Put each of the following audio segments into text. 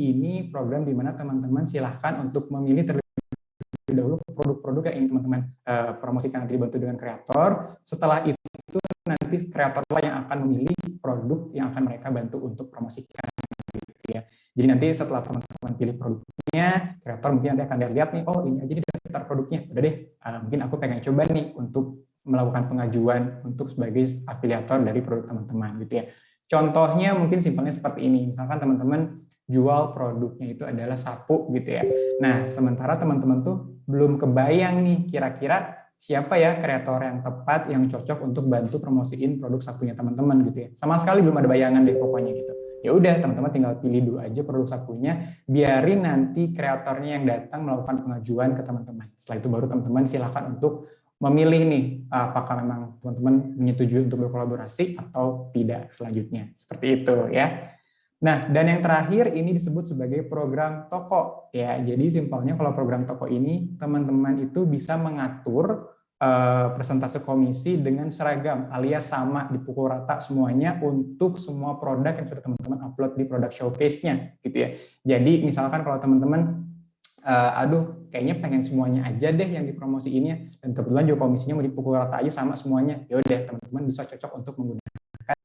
ini program di mana teman-teman silahkan untuk memilih terlebih dahulu produk-produk yang ingin teman-teman promosikan, nanti dibantu dengan kreator. Setelah itu nanti kreatorlah yang akan memilih produk yang akan mereka bantu untuk promosikan gitu ya. Jadi nanti setelah teman-teman pilih produknya, kreator mungkin nanti akan lihat nih, oh ini aja nih daftar produknya, udah deh, mungkin aku pengen coba nih untuk melakukan pengajuan untuk sebagai afiliator dari produk teman-teman gitu ya. Contohnya mungkin simpelnya seperti ini, misalkan teman-teman jual produknya itu adalah sapu gitu ya. Nah, sementara teman-teman tuh belum kebayang nih kira-kira siapa ya kreator yang tepat yang cocok untuk bantu promosiin produk sapunya teman-teman gitu ya. Sama sekali belum ada bayangan deh pokoknya gitu. Ya udah, teman-teman tinggal pilih dulu aja produk sapunya, biarin nanti kreatornya yang datang melakukan pengajuan ke teman-teman. Setelah itu baru teman-teman silakan untuk memilih nih apakah memang teman-teman menyetujui untuk berkolaborasi atau tidak selanjutnya. Seperti itu ya. Nah, dan yang terakhir ini disebut sebagai program toko ya. Jadi simpelnya kalau program toko ini teman-teman itu bisa mengatur persentase komisi dengan seragam alias sama, dipukul rata semuanya untuk semua produk yang sudah teman-teman upload di produk showcase-nya gitu ya. Jadi misalkan kalau teman-teman aduh kayaknya pengen semuanya aja deh yang dipromosiinnya dan kebetulan juga komisinya mau dipukul rata aja sama semuanya, ya udah teman-teman bisa cocok untuk menggunakan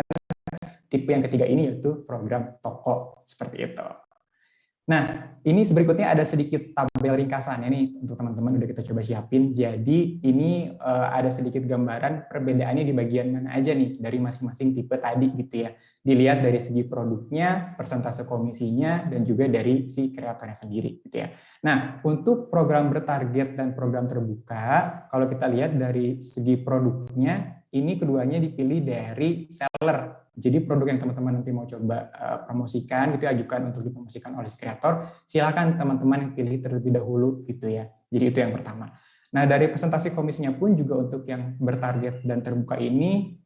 tipe yang ketiga ini, yaitu program toko seperti itu. Nah, ini berikutnya ada sedikit tabel ringkasannya nih untuk teman-teman udah kita coba siapin. Jadi ini ada sedikit gambaran perbedaannya di bagian mana aja nih dari masing-masing tipe tadi gitu ya. Dilihat dari segi produknya, persentase komisinya, dan juga dari si kreatornya sendiri gitu ya. Nah, untuk program bertarget dan program terbuka, kalau kita lihat dari segi produknya, ini keduanya dipilih dari seller. Jadi produk yang teman-teman nanti mau coba promosikan, gitu ajukan untuk dipromosikan oleh si kreator, silakan teman-teman yang pilih terlebih dahulu gitu ya. Jadi itu yang pertama. Nah, dari presentasi komisinya pun juga untuk yang bertarget dan terbuka ini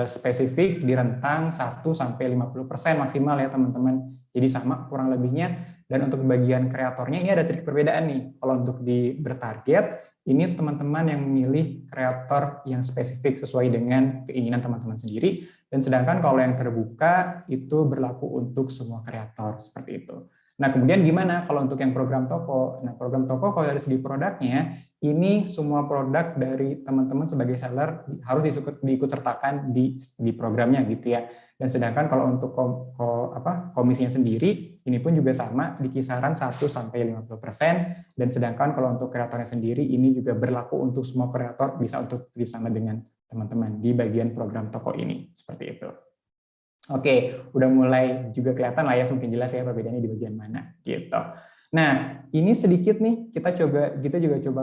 spesifik di rentang 1-50% maksimal ya teman-teman. Jadi sama kurang lebihnya. Dan untuk bagian kreatornya ini ada sedikit perbedaan nih. Kalau untuk di bertarget, ini teman-teman yang memilih kreator yang spesifik sesuai dengan keinginan teman-teman sendiri. Dan sedangkan kalau yang terbuka itu berlaku untuk semua kreator seperti itu. Nah, kemudian gimana kalau untuk yang program toko? Nah, program toko kalau dari segi produknya, ini semua produk dari teman-teman sebagai seller harus diikut sertakan di programnya gitu ya. Dan sedangkan kalau untuk komisinya sendiri, ini pun juga sama di kisaran 1-50%. Dan sedangkan kalau untuk kreatornya sendiri, ini juga berlaku untuk semua kreator, bisa untuk bersama dengan teman-teman di bagian program toko ini, seperti itu. Oke, udah mulai juga kelihatan lah ya, semakin jelas ya perbedaannya di bagian mana gitu. Nah, ini sedikit nih kita juga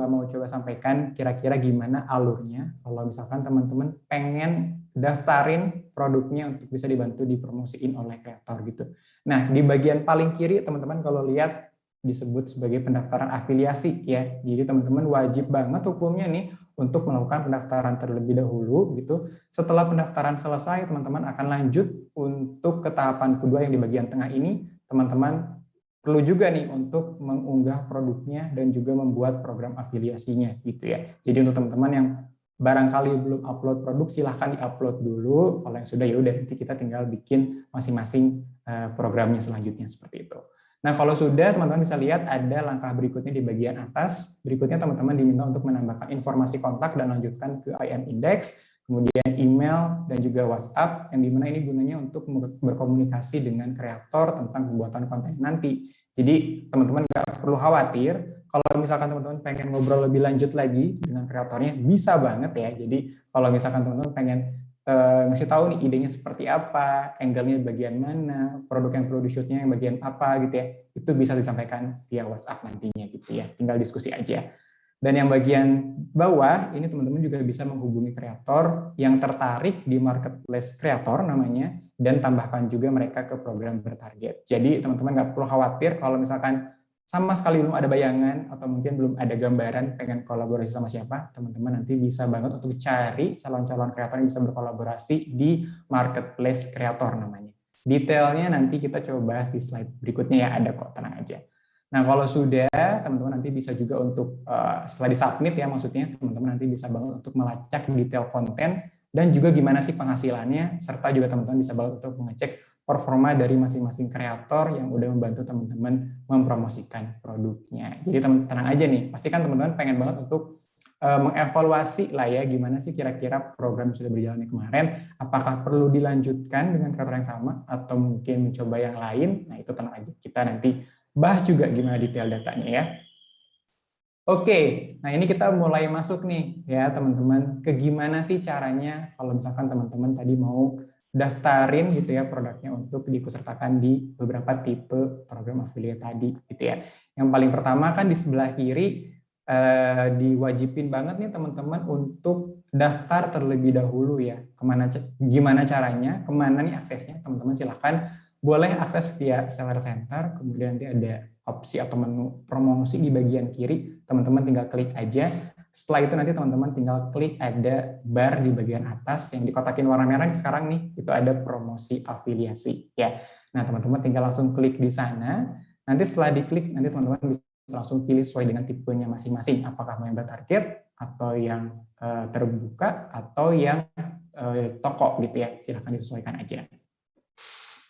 mau coba sampaikan kira-kira gimana alurnya kalau misalkan teman-teman pengen daftarin produknya untuk bisa dibantu dipromosiin oleh kreator gitu. Nah, di bagian paling kiri teman-teman kalau lihat disebut sebagai pendaftaran afiliasi ya. Jadi teman-teman wajib banget hukumnya nih untuk melakukan pendaftaran terlebih dahulu gitu. Setelah pendaftaran selesai, teman-teman akan lanjut untuk ke tahapan kedua yang di bagian tengah ini. Teman-teman perlu juga nih untuk mengunggah produknya dan juga membuat program afiliasinya gitu ya. Jadi untuk teman-teman yang barangkali belum upload produk, silahkan di-upload dulu. Kalau yang sudah ya udah nanti kita tinggal bikin masing-masing programnya selanjutnya seperti itu. Nah, kalau sudah, teman-teman bisa lihat ada langkah berikutnya di bagian atas. Berikutnya teman-teman diminta untuk menambahkan informasi kontak dan lanjutkan ke IM Index, kemudian email dan juga WhatsApp, yang dimana ini gunanya untuk berkomunikasi dengan kreator tentang pembuatan konten nanti. Jadi teman-teman nggak perlu khawatir, kalau misalkan teman-teman pengen ngobrol lebih lanjut lagi dengan kreatornya, bisa banget ya. Jadi kalau misalkan teman-teman pengen ngasih tahu nih idenya seperti apa, angle-nya bagian mana, produk yang perlu di-shoot-nya yang bagian apa gitu ya, itu bisa disampaikan via WhatsApp nantinya gitu ya, tinggal diskusi aja. Dan yang bagian bawah, ini teman-teman juga bisa menghubungi kreator yang tertarik di marketplace kreator namanya, dan tambahkan juga mereka ke program bertarget. Jadi teman-teman nggak perlu khawatir kalau misalkan sama sekali belum ada bayangan atau mungkin belum ada gambaran pengen kolaborasi sama siapa, teman-teman nanti bisa banget untuk cari calon-calon kreator yang bisa berkolaborasi di marketplace kreator namanya. Detailnya nanti kita coba bahas di slide berikutnya ya, ada kok, tenang aja. Nah, kalau sudah, teman-teman nanti bisa juga untuk setelah disubmit ya, maksudnya teman-teman nanti bisa banget untuk melacak detail konten dan juga gimana sih penghasilannya, serta juga teman-teman bisa banget untuk mengecek performa dari masing-masing kreator yang udah membantu teman-teman mempromosikan produknya. Jadi tenang aja nih, pastikan teman-teman pengen banget untuk mengevaluasi lah ya, gimana sih kira-kira program yang sudah berjalan kemarin, apakah perlu dilanjutkan dengan kreator yang sama, atau mungkin mencoba yang lain. Nah itu tenang aja, kita nanti bahas juga gimana detail datanya ya. Oke, nah ini kita mulai masuk nih ya teman-teman, ke gimana sih caranya kalau misalkan teman-teman tadi mau daftarin gitu ya produknya untuk diikutsertakan di beberapa tipe program affiliate tadi gitu ya. Yang paling pertama kan di sebelah kiri diwajibin banget nih teman-teman untuk daftar terlebih dahulu ya. Gimana caranya, kemana nih aksesnya, teman-teman silahkan boleh akses via Seller Center, kemudian nanti ada opsi atau menu promosi di bagian kiri, teman-teman tinggal klik aja. Setelah itu nanti teman-teman tinggal klik ada bar di bagian atas yang dikotakin warna merah sekarang nih, itu ada promosi afiliasi ya. Nah, teman-teman tinggal langsung klik di sana. Nanti setelah diklik, nanti teman-teman bisa langsung pilih sesuai dengan tipenya masing-masing, apakah mau yang bertarget atau yang terbuka atau yang toko gitu ya, silahkan disesuaikan aja.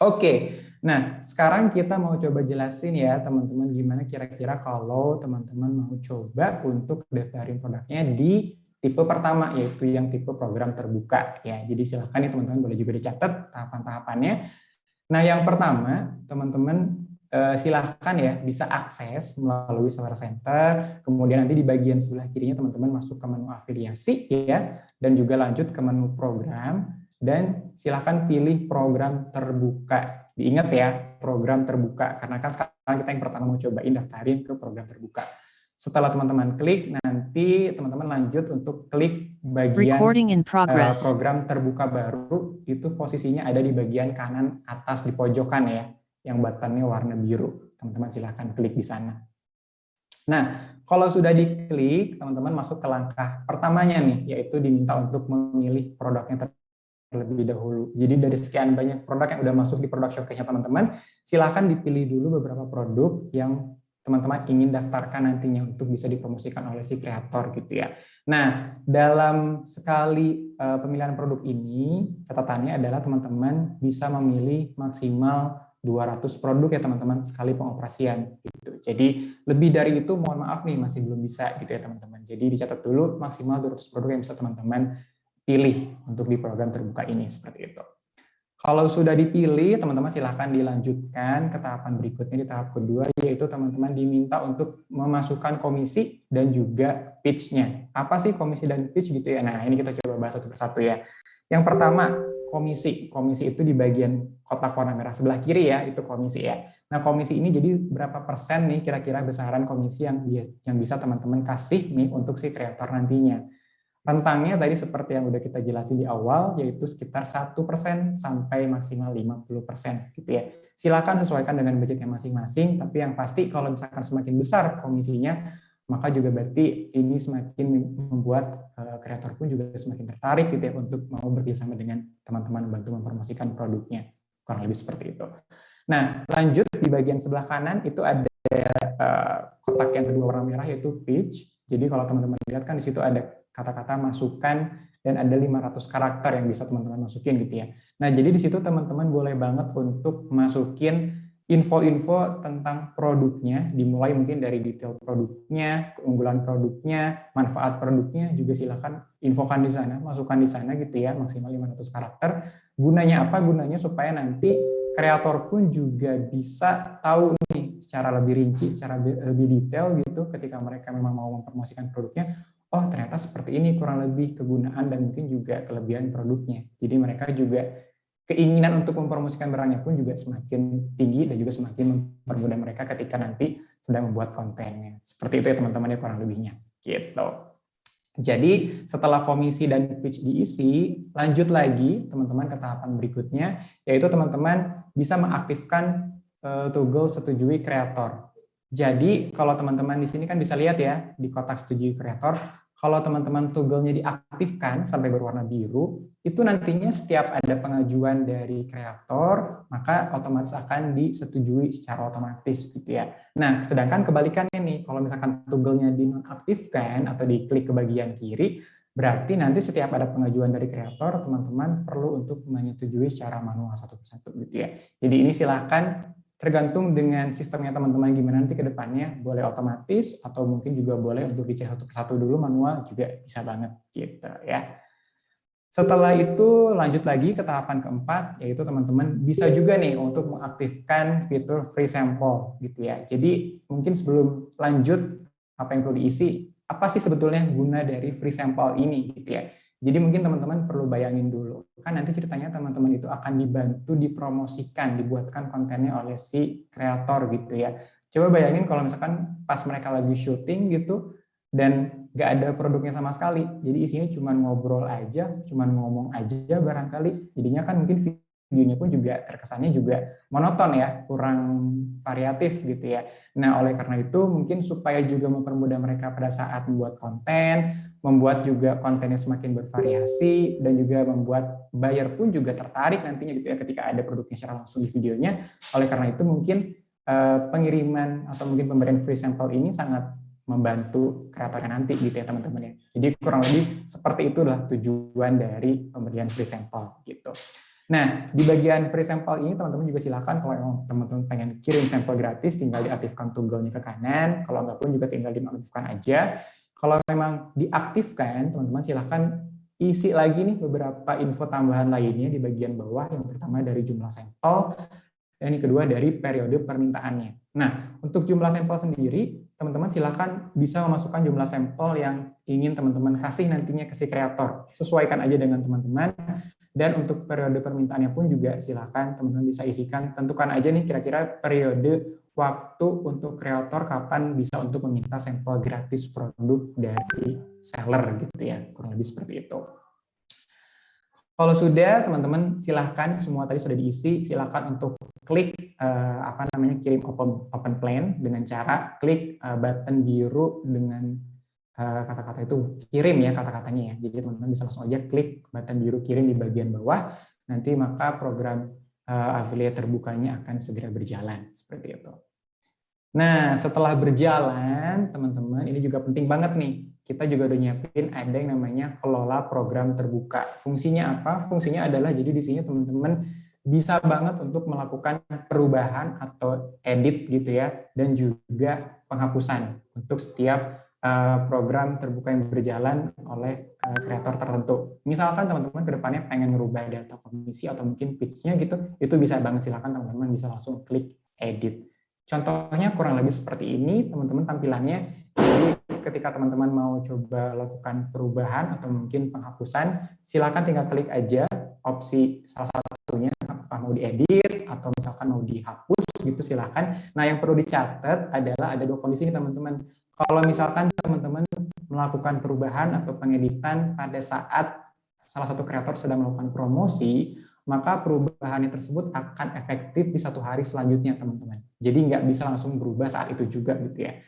Oke, nah sekarang kita mau coba jelasin ya teman-teman gimana kira-kira kalau teman-teman mau coba untuk daftarin produknya di tipe pertama, yaitu yang tipe program terbuka ya. Jadi silahkan ya teman-teman boleh juga dicatat tahapan-tahapannya. Nah yang pertama teman-teman silahkan ya bisa akses melalui Seller Center, kemudian nanti di bagian sebelah kirinya teman-teman masuk ke menu afiliasi ya, dan juga lanjut ke menu program, dan silahkan pilih program terbuka. Diingat ya, program terbuka, karena kan sekarang kita yang pertama mau cobain daftarin ke program terbuka. Setelah teman-teman klik, nanti teman-teman lanjut untuk klik bagian program terbuka baru, itu posisinya ada di bagian kanan atas di pojokan ya, yang buttonnya warna biru. Teman-teman silahkan klik di sana. Nah, kalau sudah diklik, teman-teman masuk ke langkah pertamanya nih, yaitu diminta untuk memilih produknya terlebih dahulu. Jadi dari sekian banyak produk yang udah masuk di produk showcase-nya teman-teman, silahkan dipilih dulu beberapa produk yang teman-teman ingin daftarkan nantinya untuk bisa dipromosikan oleh si kreator gitu ya. Nah, dalam sekali pemilihan produk ini, catatannya adalah teman-teman bisa memilih maksimal 200 produk ya teman-teman sekali pengoperasian gitu. Jadi lebih dari itu mohon maaf nih masih belum bisa gitu ya teman-teman. Jadi dicatat dulu maksimal 200 produk yang bisa teman-teman pilih untuk di program terbuka ini seperti itu. Kalau sudah dipilih, teman-teman silahkan dilanjutkan ke tahapan berikutnya di tahap kedua, yaitu teman-teman diminta untuk memasukkan komisi dan juga pitch-nya. Apa sih komisi dan pitch gitu ya? Nah, ini kita coba bahas satu persatu ya. Yang pertama, komisi. Komisi itu di bagian kotak warna merah sebelah kiri ya, itu komisi ya. Nah, komisi ini jadi berapa persen nih kira-kira besaran komisi yang bisa teman-teman kasih nih untuk si kreator nantinya. Rentangnya tadi seperti yang udah kita jelasin di awal, yaitu sekitar 1% sampai maksimal 50% gitu ya. Silakan sesuaikan dengan budgetnya masing-masing, tapi yang pasti kalau misalkan semakin besar komisinya, maka juga berarti ini semakin membuat kreator pun juga semakin tertarik gitu ya untuk mau bekerjasama dengan teman-teman membantu mempromosikan produknya. Kurang lebih seperti itu. Nah, lanjut di bagian sebelah kanan itu ada kotak yang kedua warna merah yaitu pitch. Jadi kalau teman-teman lihat kan di situ ada kata-kata masukan dan ada 500 karakter yang bisa teman-teman masukin gitu ya. Nah, jadi di situ teman-teman boleh banget untuk masukin info-info tentang produknya, dimulai mungkin dari detail produknya, keunggulan produknya, manfaat produknya, juga silakan infokan di sana, masukkan di sana gitu ya, maksimal 500 karakter. Gunanya apa? Gunanya supaya nanti kreator pun juga bisa tahu nih secara lebih rinci, secara lebih detail gitu ketika mereka memang mau mempromosikan produknya. Oh ternyata seperti ini kurang lebih kegunaan dan mungkin juga kelebihan produknya. Jadi mereka juga keinginan untuk mempromosikan barangnya pun juga semakin tinggi dan juga semakin mempermudah mereka ketika nanti sedang membuat kontennya. Seperti itu ya teman-teman ya kurang lebihnya. Gitu. Jadi setelah komisi dan pitch diisi, lanjut lagi teman-teman ke tahapan berikutnya, yaitu teman-teman bisa mengaktifkan toggle setujui kreator. Jadi kalau teman-teman di sini kan bisa lihat ya di kotak setujui kreator, kalau teman-teman toggle-nya diaktifkan sampai berwarna biru, itu nantinya setiap ada pengajuan dari kreator, maka otomatis akan disetujui secara otomatis gitu ya. Nah, sedangkan kebalikannya nih, kalau misalkan toggle-nya dinonaktifkan atau diklik ke bagian kiri, Berarti nanti setiap ada pengajuan dari kreator, teman-teman perlu untuk menyetujui secara manual satu persatu gitu ya. Jadi ini silahkan tergantung dengan sistemnya teman-teman gimana nanti ke depannya, boleh otomatis atau mungkin juga boleh untuk dicek satu persatu dulu, manual juga bisa banget gitu ya. Setelah itu lanjut lagi ke tahapan keempat, yaitu teman-teman bisa juga nih untuk mengaktifkan fitur free sample gitu ya. Jadi mungkin sebelum lanjut apa yang perlu diisi, apa sih sebetulnya guna dari free sample ini gitu ya. Jadi mungkin teman-teman perlu bayangin dulu, kan nanti ceritanya teman-teman itu akan dibantu dipromosikan, dibuatkan kontennya oleh si kreator gitu ya. Coba bayangin kalau misalkan pas mereka lagi syuting gitu, dan nggak ada produknya sama sekali. Jadi isinya cuma ngobrol aja, cuma ngomong aja barangkali. Jadinya kan mungkin videonya pun juga terkesannya juga monoton ya, kurang variatif gitu ya. Nah, oleh karena itu mungkin supaya juga mempermudah mereka pada saat membuat konten, membuat juga kontennya semakin bervariasi, dan juga membuat buyer pun juga tertarik nantinya gitu ya ketika ada produknya secara langsung di videonya. Oleh karena itu mungkin pengiriman atau mungkin pemberian free sample ini sangat membantu kreatornya nanti gitu ya teman-teman ya. Jadi kurang lebih seperti itulah tujuan dari pemberian free sample gitu. Nah, di bagian free sample ini teman-teman juga silakan kalau teman-teman pengen kirim sampel gratis tinggal diaktifkan toggle-nya ke kanan, kalau enggak pun juga tinggal dinonaktifkan aja. Kalau memang diaktifkan, teman-teman silakan isi lagi nih beberapa info tambahan lainnya di bagian bawah. Yang pertama dari jumlah sampel, dan yang kedua dari periode permintaannya. Nah, untuk jumlah sampel sendiri, teman-teman silakan bisa memasukkan jumlah sampel yang ingin teman-teman kasih nantinya ke si kreator. Sesuaikan aja dengan teman-teman. Dan untuk periode permintaannya pun juga silakan teman-teman bisa isikan. Tentukan aja nih kira-kira periode waktu untuk kreator kapan bisa untuk meminta sampel gratis produk dari seller gitu ya. Kurang lebih seperti itu. Kalau sudah, teman-teman silahkan semua tadi sudah diisi, silahkan untuk klik kirim open plan dengan cara klik button biru dengan kata-kata itu kirim ya kata-katanya ya. Jadi teman-teman bisa langsung aja klik button biru kirim di bagian bawah. Nanti maka program affiliate terbukanya akan segera berjalan seperti itu. Nah, setelah berjalan, teman-teman, ini juga penting banget nih. Kita juga udah nyiapin ada yang namanya kelola program terbuka. Fungsinya apa? Fungsinya adalah jadi di sini teman-teman bisa banget untuk melakukan perubahan atau edit gitu ya, dan juga penghapusan untuk setiap program terbuka yang berjalan oleh kreator tertentu. Misalkan teman-teman ke depannya pengen merubah data komisi atau mungkin pitch-nya gitu, itu bisa banget, silakan teman-teman bisa langsung klik edit. Contohnya kurang lebih seperti ini, teman-teman tampilannya. Jadi ketika teman-teman mau coba lakukan perubahan atau mungkin penghapusan, silakan tinggal klik aja opsi salah satunya, apakah mau diedit atau misalkan mau dihapus gitu silakan. Nah, yang perlu dicatat adalah ada dua kondisi nih teman-teman. Kalau misalkan teman-teman melakukan perubahan atau pengeditan pada saat salah satu kreator sedang melakukan promosi, maka perubahan tersebut akan efektif di satu hari selanjutnya, teman-teman. Jadi nggak bisa langsung berubah saat itu juga gitu ya.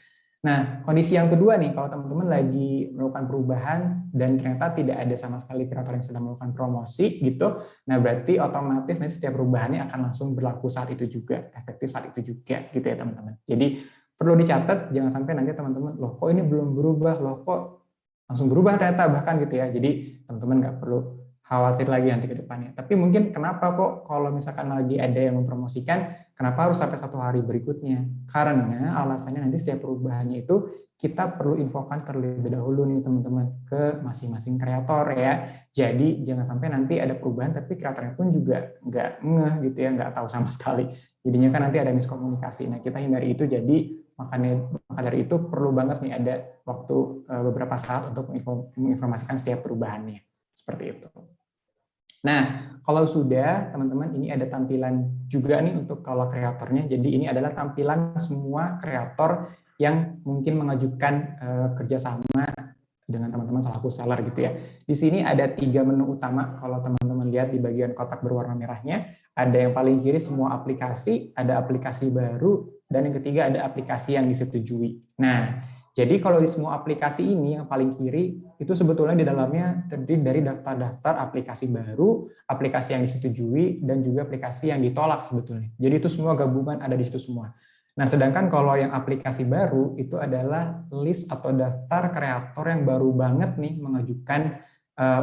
Nah, kondisi yang kedua nih, kalau teman-teman lagi melakukan perubahan dan ternyata tidak ada sama sekali kreator yang sedang melakukan promosi gitu, nah berarti otomatis nanti setiap perubahannya akan langsung berlaku saat itu juga, efektif saat itu juga gitu ya teman-teman. Jadi perlu dicatat, jangan sampai nanti teman-teman, loh kok ini belum berubah, loh kok langsung berubah ternyata bahkan gitu ya. Jadi teman-teman nggak perlu khawatir lagi nanti ke depannya. Tapi mungkin kenapa kok kalau misalkan lagi ada yang mempromosikan, kenapa harus sampai satu hari berikutnya? Karena alasannya nanti setiap perubahannya itu kita perlu infokan terlebih dahulu nih teman-teman ke masing-masing kreator ya. Jadi jangan sampai nanti ada perubahan tapi kreatornya pun juga nggak ngeh gitu ya, nggak tahu sama sekali. Jadinya kan nanti ada miskomunikasi. Nah, kita hindari itu, jadi maka dari itu perlu banget nih ada waktu beberapa saat untuk menginformasikan setiap perubahannya. Seperti itu. Nah, kalau sudah, teman-teman, ini ada tampilan juga nih untuk kalau kreatornya. Jadi ini adalah tampilan semua kreator yang mungkin mengajukan kerjasama dengan teman-teman selaku seller gitu ya. Di sini ada 3 menu utama. Kalau teman-teman lihat di bagian kotak berwarna merahnya, ada yang paling kiri semua aplikasi, ada aplikasi baru, dan yang ketiga ada aplikasi yang disetujui. Nah, jadi kalau di semua aplikasi ini yang paling kiri itu sebetulnya di dalamnya terdiri dari daftar-daftar aplikasi baru, aplikasi yang disetujui, dan juga aplikasi yang ditolak sebetulnya. Jadi itu semua gabungan ada di situ semua. Nah, sedangkan kalau yang aplikasi baru itu adalah list atau daftar kreator yang baru banget nih mengajukan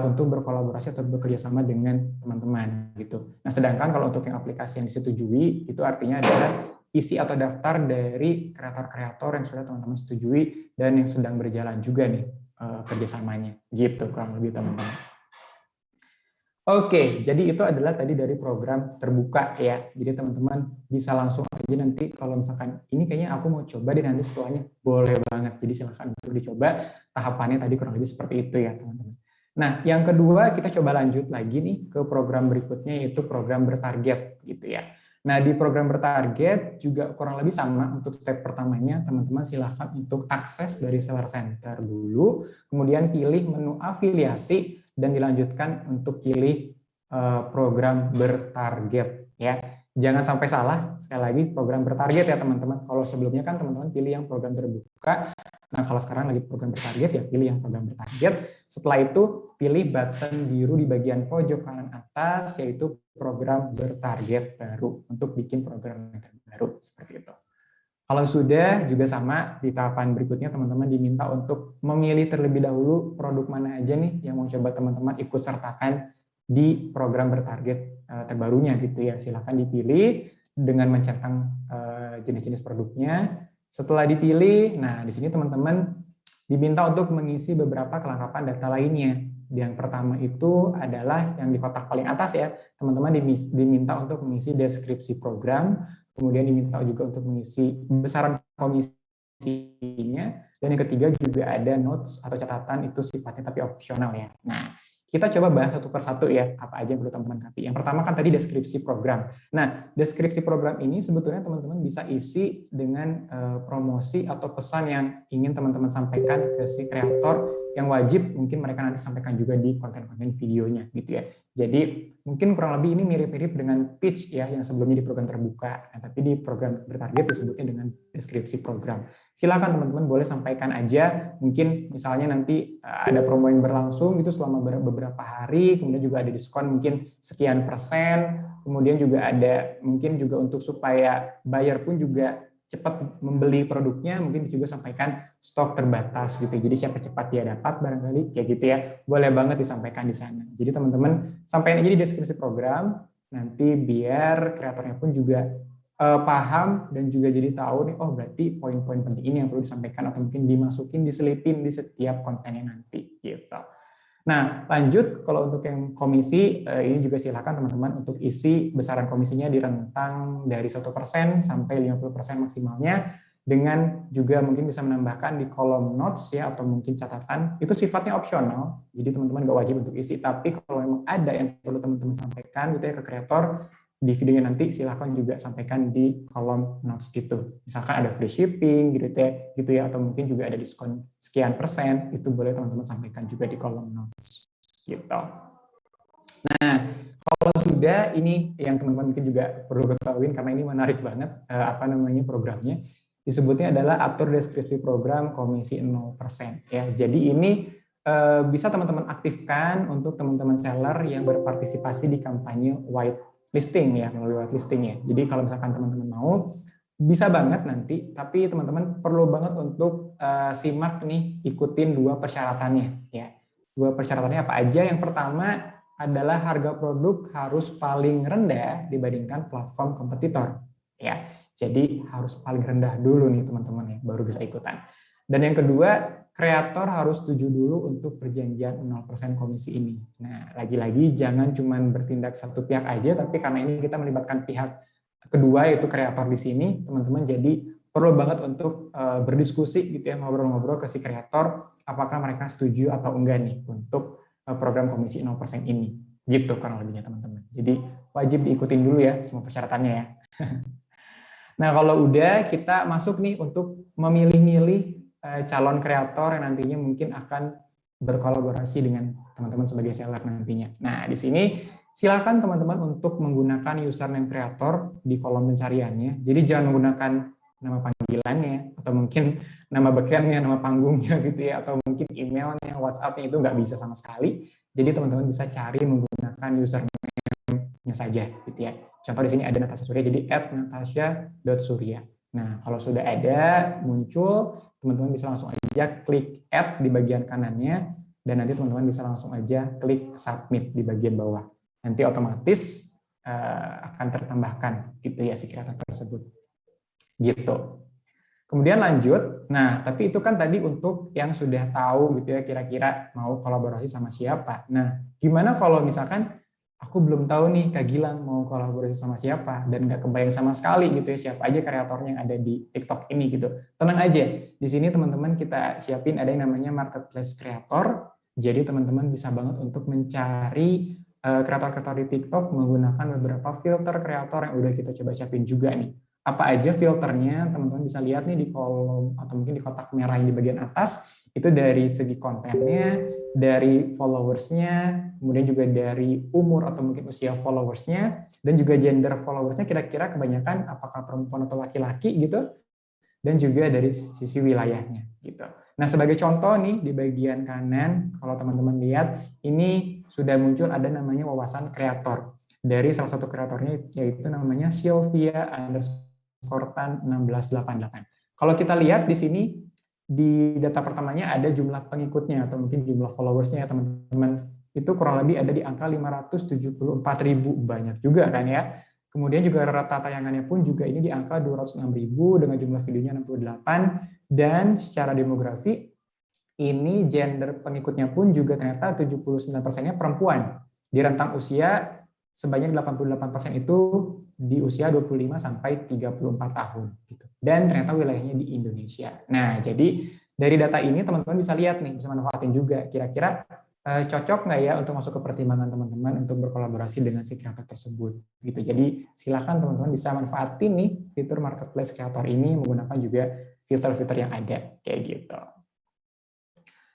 untuk berkolaborasi atau bekerja sama dengan teman-teman gitu. Nah, sedangkan kalau untuk yang aplikasi yang disetujui itu artinya adalah isi atau daftar dari kreator-kreator yang sudah teman-teman setujui dan yang sedang berjalan juga nih kerjasamanya gitu kurang lebih teman-teman. Oke, jadi itu adalah tadi dari program terbuka ya. Jadi teman-teman bisa langsung aja nanti kalau misalkan ini kayaknya aku mau coba deh nanti setelahnya, boleh banget. Jadi silakan untuk dicoba. Tahapannya tadi kurang lebih seperti itu ya teman-teman. Nah, yang kedua kita coba lanjut lagi nih ke program berikutnya yaitu program bertarget gitu ya. Nah, di program bertarget juga kurang lebih sama untuk step pertamanya teman-teman silahkan untuk akses dari Seller Center dulu, kemudian pilih menu afiliasi dan dilanjutkan untuk pilih program bertarget ya. Jangan sampai salah, sekali lagi program bertarget ya teman-teman. Kalau sebelumnya kan teman-teman pilih yang program terbuka. Nah, kalau sekarang lagi program bertarget ya pilih yang program bertarget. Setelah itu pilih button biru di bagian pojok kanan atas yaitu program bertarget baru untuk bikin program yang terbaru seperti itu. Kalau sudah juga sama di tahapan berikutnya teman-teman diminta untuk memilih terlebih dahulu produk mana aja nih yang mau coba teman-teman ikut sertakan di program bertarget terbarunya gitu ya. Silakan dipilih dengan mencentang jenis-jenis produknya. Setelah dipilih, nah di sini teman-teman diminta untuk mengisi beberapa kelengkapan data lainnya. Yang pertama itu adalah yang di kotak paling atas ya, teman-teman diminta untuk mengisi deskripsi program, kemudian diminta juga untuk mengisi besaran komisinya, dan yang ketiga juga ada notes atau catatan itu sifatnya tapi opsional ya. Nah, kita coba bahas satu persatu ya, apa aja yang perlu teman-teman kapi. Yang pertama kan tadi deskripsi program. Nah, deskripsi program ini sebetulnya teman-teman bisa isi dengan promosi atau pesan yang ingin teman-teman sampaikan ke si kreator yang wajib mungkin mereka nanti sampaikan juga di konten-konten videonya gitu ya. Jadi mungkin kurang lebih ini mirip-mirip dengan pitch ya yang sebelumnya di program terbuka, nah, tapi di program bertarget disebutnya dengan deskripsi program. Silakan teman-teman boleh sampaikan aja, mungkin misalnya nanti ada promo yang berlangsung itu selama beberapa hari, kemudian juga ada diskon mungkin sekian persen, kemudian juga ada mungkin juga untuk supaya buyer pun juga cepat membeli produknya, mungkin juga sampaikan stok terbatas gitu. Jadi siapa cepat dia dapat barangkali kayak gitu ya. Boleh banget disampaikan di sana. Jadi teman-teman sampaikan aja di deskripsi program nanti biar kreatornya pun juga paham dan juga jadi tahu nih oh berarti poin-poin penting ini yang perlu disampaikan atau mungkin dimasukin diselipin di setiap kontennya nanti gitu. Nah, lanjut kalau untuk yang komisi, ini juga silakan teman-teman untuk isi besaran komisinya di rentang dari 1% sampai 50% maksimalnya, dengan juga mungkin bisa menambahkan di kolom notes ya atau mungkin catatan, itu sifatnya opsional, jadi teman-teman nggak wajib untuk isi, tapi kalau memang ada yang perlu teman-teman sampaikan gitu ya ke kreator, di videonya nanti silakan juga sampaikan di kolom notes itu. Misalkan ada free shipping gitu ya atau mungkin juga ada diskon sekian persen, itu boleh teman-teman sampaikan juga di kolom notes gitu. Nah, kalau sudah ini yang teman-teman mungkin juga perlu ketahui karena ini menarik banget programnya. Disebutnya adalah atur deskripsi program komisi 0% ya. Jadi ini bisa teman-teman aktifkan untuk teman-teman seller yang berpartisipasi di kampanye white listing ya, melalui white listing ya. Jadi kalau misalkan teman-teman mau, bisa banget nanti, tapi teman-teman perlu banget untuk simak nih, ikutin dua persyaratannya ya. Dua persyaratannya apa aja? Yang pertama adalah harga produk harus paling rendah dibandingkan platform kompetitor ya. Jadi harus paling rendah dulu nih teman-teman ya, baru bisa ikutan. Dan yang kedua, kreator harus setuju dulu untuk perjanjian 0% komisi ini. Nah, lagi-lagi jangan cuma bertindak satu pihak aja, tapi karena ini kita melibatkan pihak kedua yaitu kreator di sini, teman-teman jadi perlu banget untuk berdiskusi gitu ya, ngobrol-ngobrol ke si kreator apakah mereka setuju atau enggak nih untuk program komisi 0% ini. Gitu kurang lebihnya teman-teman. Jadi wajib diikutin dulu ya semua persyaratannya ya. Nah, kalau udah kita masuk nih untuk memilih-milih calon kreator yang nantinya mungkin akan berkolaborasi dengan teman-teman sebagai seller nantinya. Nah, di sini silakan teman-teman untuk menggunakan username kreator di kolom pencariannya. Jadi jangan menggunakan nama panggilannya atau mungkin nama bekennya, nama panggungnya gitu ya, atau mungkin emailnya, WhatsApp-nya itu nggak bisa sama sekali. Jadi teman-teman bisa cari menggunakan username-nya saja gitu ya. Contoh di sini ada Natasha Surya, jadi @natasha.surya. Nah, kalau sudah ada muncul, teman-teman bisa langsung aja klik add di bagian kanannya, dan nanti teman-teman bisa langsung aja klik submit di bagian bawah. Nanti otomatis akan tertambahkan gitu ya si kreator tersebut. Gitu. Kemudian lanjut, nah tapi itu kan tadi untuk yang sudah tahu gitu ya kira-kira mau kolaborasi sama siapa. Nah, gimana kalau misalkan aku belum tahu nih Kak Gilang mau kolaborasi sama siapa dan nggak kebayang sama sekali gitu ya siapa aja kreatornya yang ada di TikTok ini gitu. Tenang aja, di sini teman-teman kita siapin ada yang namanya marketplace kreator. Jadi teman-teman bisa banget untuk mencari kreator-kreator di TikTok menggunakan beberapa filter kreator yang udah kita coba siapin juga nih. Apa aja filternya, teman-teman bisa lihat nih di kolom atau mungkin di kotak merah yang di bagian atas, itu dari segi kontennya, dari followersnya, kemudian juga dari umur atau mungkin usia followersnya, dan juga gender followersnya kira-kira kebanyakan apakah perempuan atau laki-laki gitu, dan juga dari sisi wilayahnya gitu. Nah, sebagai contoh nih di bagian kanan, kalau teman-teman lihat, ini sudah muncul ada namanya wawasan kreator. Dari salah satu kreatornya yaitu namanya Sylvia_Kortan 1688. Kalau kita lihat di sini di data pertamanya ada jumlah pengikutnya atau mungkin jumlah followersnya ya teman-teman. Itu kurang lebih ada di angka 574.000, banyak juga kan ya. Kemudian juga rata tayangannya pun juga ini di angka 206.000 dengan jumlah videonya 68, dan secara demografi ini gender pengikutnya pun juga ternyata 79%-nya perempuan. Di rentang usia sebanyak 88% itu di usia 25 sampai 34 tahun gitu. Dan ternyata wilayahnya di Indonesia. Nah, jadi dari data ini teman-teman bisa lihat nih, bisa manfaatin juga kira-kira cocok nggak ya untuk masuk ke pertimbangan teman-teman untuk berkolaborasi dengan si kreator tersebut gitu. Jadi silakan teman-teman bisa manfaatin nih fitur marketplace kreator ini menggunakan juga filter-filter yang ada kayak gitu.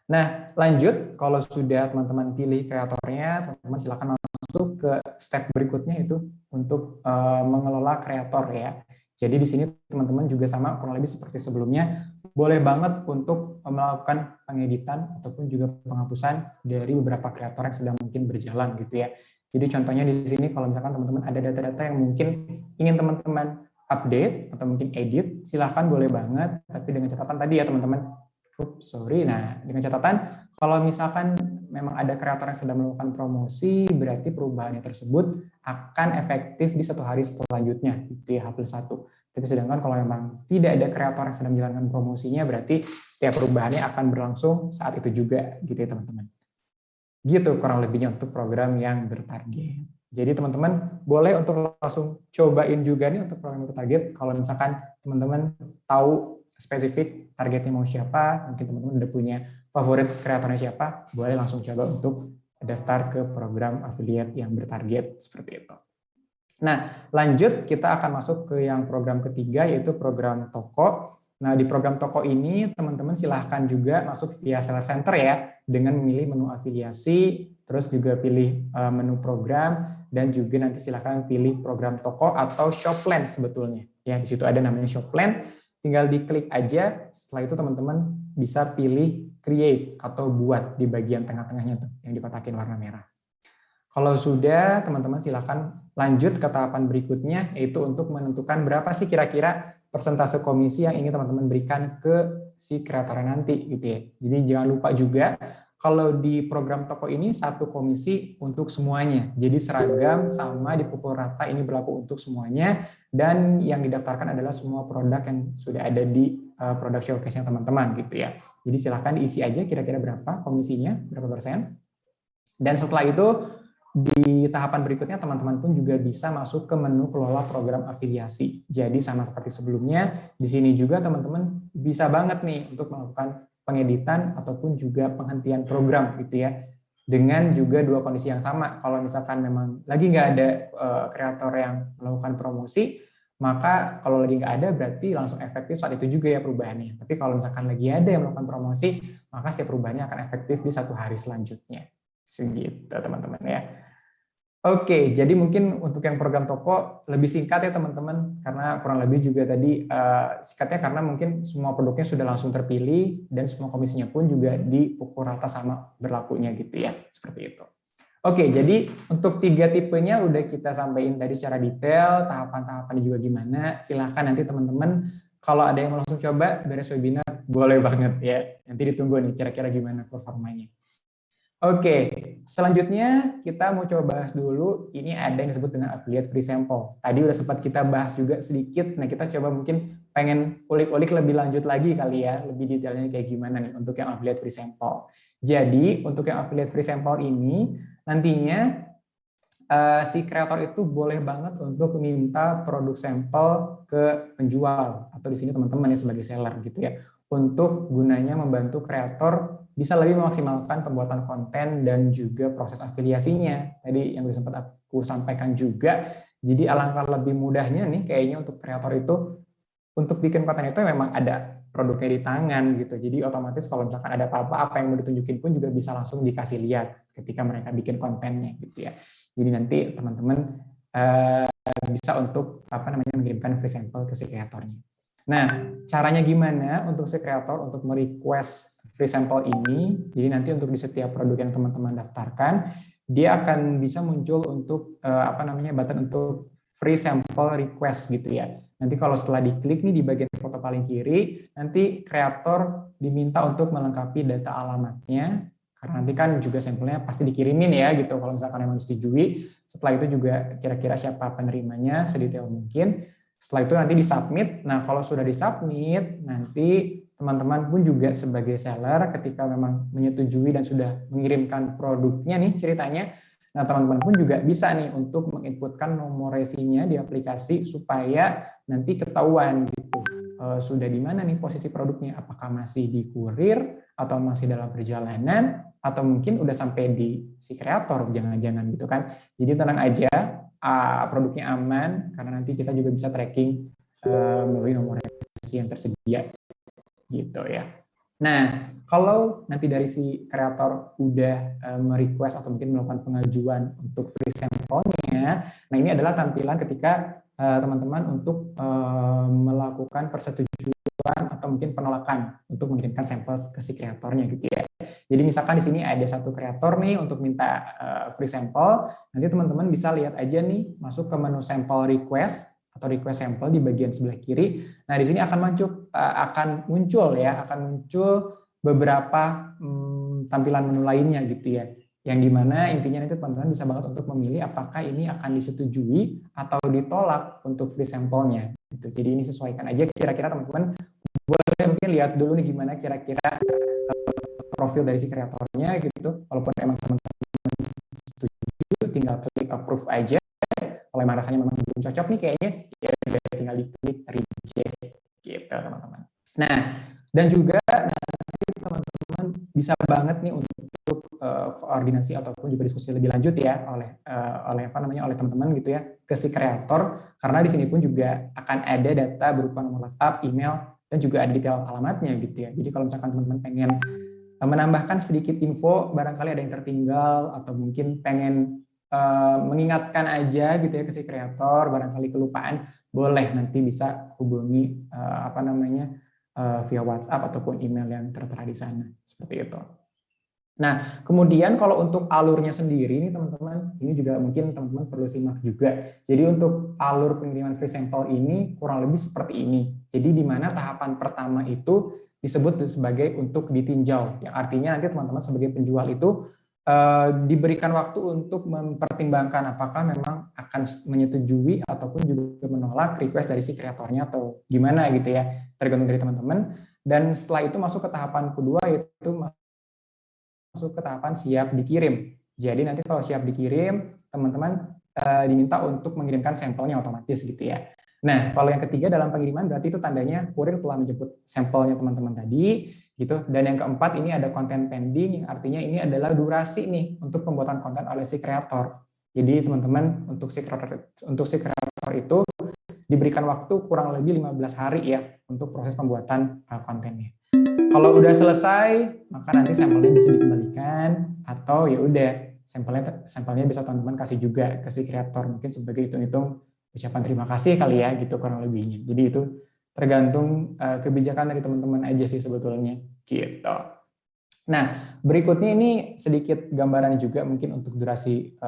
Nah, lanjut kalau sudah teman-teman pilih kreatornya, teman-teman silakan masuk ke step berikutnya itu untuk mengelola kreator ya. Jadi di sini teman-teman juga sama kurang lebih seperti sebelumnya, boleh banget untuk melakukan pengeditan ataupun juga penghapusan dari beberapa kreator yang sedang mungkin berjalan gitu ya. Jadi contohnya di sini kalau misalkan teman-teman ada data-data yang mungkin ingin teman-teman update atau mungkin edit, silahkan boleh banget, tapi dengan catatan tadi ya teman-teman. Nah, dengan catatan kalau misalkan memang ada kreator yang sedang melakukan promosi, berarti perubahannya tersebut akan efektif di 1 hari selanjutnya, itu ya H+1. Tapi sedangkan kalau memang tidak ada kreator yang sedang menjalankan promosinya, berarti setiap perubahannya akan berlangsung saat itu juga, gitu ya teman-teman. Gitu kurang lebihnya untuk program yang bertarget. Jadi teman-teman boleh untuk langsung cobain juga nih untuk program yang bertarget. Kalau misalkan teman-teman tahu spesifik targetnya mau siapa, mungkin teman-teman udah punya favorit kreatornya siapa, boleh langsung coba untuk daftar ke program affiliate yang bertarget seperti itu. Nah, lanjut kita akan masuk ke yang program ketiga, yaitu program toko. Nah, di program toko ini teman-teman silahkan juga masuk via Seller Center ya, dengan memilih menu afiliasi, terus juga pilih menu program, dan juga nanti silahkan pilih program toko atau shop plan sebetulnya. Ya, di situ ada namanya shop plan. Tinggal diklik aja, setelah itu teman-teman bisa pilih create atau buat di bagian tengah-tengahnya tuh, yang dikotakin warna merah. Kalau sudah, teman-teman silakan lanjut ke tahapan berikutnya, yaitu untuk menentukan berapa sih kira-kira persentase komisi yang ingin teman-teman berikan ke si kreator nanti gitu ya. Jadi jangan lupa juga kalau di program toko ini 1 komisi untuk semuanya. Jadi seragam sama dipukul rata, ini berlaku untuk semuanya, dan yang didaftarkan adalah semua produk yang sudah ada di produk showcase-nya teman-teman gitu ya. Jadi silakan diisi aja kira-kira berapa komisinya, berapa persen. Dan setelah itu di tahapan berikutnya teman-teman pun juga bisa masuk ke menu kelola program afiliasi. Jadi sama seperti sebelumnya, di sini juga teman-teman bisa banget nih untuk melakukan pengeditan ataupun juga penghentian program gitu ya. Dengan juga 2 kondisi yang sama. Kalau misalkan memang lagi nggak ada kreator yang melakukan promosi, maka kalau lagi nggak ada berarti langsung efektif saat itu juga ya perubahannya. Tapi kalau misalkan lagi ada yang melakukan promosi, maka setiap perubahannya akan efektif di 1 hari selanjutnya. Segitu teman-teman ya. Oke, jadi mungkin untuk yang program toko lebih singkat ya teman-teman, karena kurang lebih juga tadi singkatnya karena mungkin semua produknya sudah langsung terpilih dan semua komisinya pun juga dipukul rata sama berlakunya gitu ya, seperti itu. Oke, jadi untuk 3 tipenya udah kita sampaikan tadi secara detail, tahapan-tahapannya juga gimana. Silahkan nanti teman-teman Kalau ada yang mau langsung coba beres webinar, boleh banget ya. Nanti ditunggu nih kira-kira gimana performanya. Oke, selanjutnya kita mau coba bahas dulu, ini ada yang disebut dengan affiliate free sample. Tadi udah sempat kita bahas juga sedikit, nah kita coba mungkin pengen ulik-ulik lebih lanjut lagi kali ya, lebih detailnya kayak gimana nih untuk yang affiliate free sample. Jadi untuk yang affiliate free sample ini, nantinya si kreator itu boleh banget untuk meminta produk sampel ke penjual, atau di sini teman-teman ya sebagai seller gitu ya, untuk gunanya membantu kreator bisa lebih memaksimalkan pembuatan konten dan juga proses afiliasinya. Tadi yang sudah sempat aku sampaikan juga, jadi alangkah lebih mudahnya nih kayaknya untuk kreator itu untuk bikin konten itu memang ada produknya di tangan gitu. Jadi otomatis kalau misalkan ada apa yang mau ditunjukin pun juga bisa langsung dikasih lihat ketika mereka bikin kontennya gitu ya. Jadi nanti teman-teman bisa untuk mengirimkan free sample ke si kreatornya. Nah, caranya gimana untuk si kreator untuk merequest free sample ini? Jadi nanti untuk di setiap produk yang teman-teman daftarkan, dia akan bisa muncul untuk button untuk free sample request gitu ya. Nanti kalau setelah diklik nih di bagian foto paling kiri, nanti kreator diminta untuk melengkapi data alamatnya, karena nanti kan juga sampelnya pasti dikirimin ya gitu kalau misalkan memang disetujui. Setelah itu juga kira-kira siapa penerimanya sedetail mungkin. Setelah itu nanti disubmit. Nah, kalau sudah disubmit, nanti teman-teman pun juga sebagai seller ketika memang menyetujui dan sudah mengirimkan produknya nih ceritanya, nah teman-teman pun juga bisa nih untuk menginputkan nomor resinya di aplikasi supaya nanti ketahuan gitu sudah di mana nih posisi produknya, apakah masih di kurir atau masih dalam perjalanan atau mungkin udah sampai di si kreator, jangan-jangan gitu kan. Jadi tenang aja, produknya aman karena nanti kita juga bisa tracking melalui nomor resi yang tersedia gitu ya. Nah, kalau nanti dari si kreator udah merequest atau mungkin melakukan pengajuan untuk free sampelnya, nah ini adalah tampilan ketika teman-teman untuk melakukan persetujuan atau mungkin penolakan untuk mengirimkan sampel ke si kreatornya gitu ya. Jadi misalkan di sini ada satu kreator nih untuk minta free sample, nanti teman-teman bisa lihat aja nih masuk ke menu sample request atau request sample di bagian sebelah kiri. Nah, di sini akan muncul beberapa tampilan menu lainnya gitu ya. Yang dimana intinya nanti teman-teman bisa banget untuk memilih apakah ini akan disetujui atau ditolak untuk free sampelnya. Gitu. Jadi ini sesuaikan aja kira-kira teman-teman boleh mungkin lihat dulu nih gimana kira-kira profil dari si kreatornya gitu. Walaupun emang teman-teman setuju, tinggal klik approve aja. Kalau emang rasanya memang belum cocok nih kayaknya, ya udah tinggal diklik reject gitu teman-teman. Nah, dan juga nanti teman-teman bisa banget nih untuk koordinasi ataupun juga diskusi lebih lanjut ya oleh teman-teman gitu ya ke si kreator, karena di sini pun juga akan ada data berupa nomor WhatsApp, email, dan juga ada detail alamatnya gitu ya. Jadi kalau misalkan teman-teman pengen menambahkan sedikit info, barangkali ada yang tertinggal atau mungkin pengen mengingatkan aja gitu ya ke si kreator, barangkali kelupaan, boleh nanti bisa hubungi via WhatsApp ataupun email yang tertera di sana, seperti itu. Nah, kemudian kalau untuk alurnya sendiri nih teman-teman, ini juga mungkin teman-teman perlu simak juga. Jadi untuk alur pengiriman free sample ini kurang lebih seperti ini. Jadi di mana tahapan pertama itu disebut sebagai untuk ditinjau, yang artinya nanti teman-teman sebagai penjual itu diberikan waktu untuk mempertimbangkan apakah memang akan menyetujui ataupun juga menolak request dari si kreatornya atau gimana gitu ya, tergantung dari teman-teman. Dan setelah itu masuk ke tahapan kedua, yaitu masuk ke tahapan siap dikirim. Jadi nanti kalau siap dikirim, teman-teman diminta untuk mengirimkan sampelnya otomatis gitu ya. Nah, kalau yang ketiga dalam pengiriman berarti itu tandanya kurir telah menjemput sampelnya teman-teman tadi gitu. Dan yang keempat ini ada konten pending, yang artinya ini adalah durasi nih untuk pembuatan konten oleh si kreator. Jadi teman-teman untuk si kreator itu diberikan waktu kurang lebih 15 hari ya untuk proses pembuatan kontennya. Kalau udah selesai, maka nanti sampelnya bisa dikembalikan atau ya udah sampelnya bisa teman-teman kasih juga ke si kreator, mungkin sebagai hitung-hitung ucapan terima kasih kali ya gitu kurang lebihnya. Jadi itu tergantung kebijakan dari teman-teman aja sih sebetulnya gitu. Nah, berikutnya ini sedikit gambaran juga mungkin untuk durasi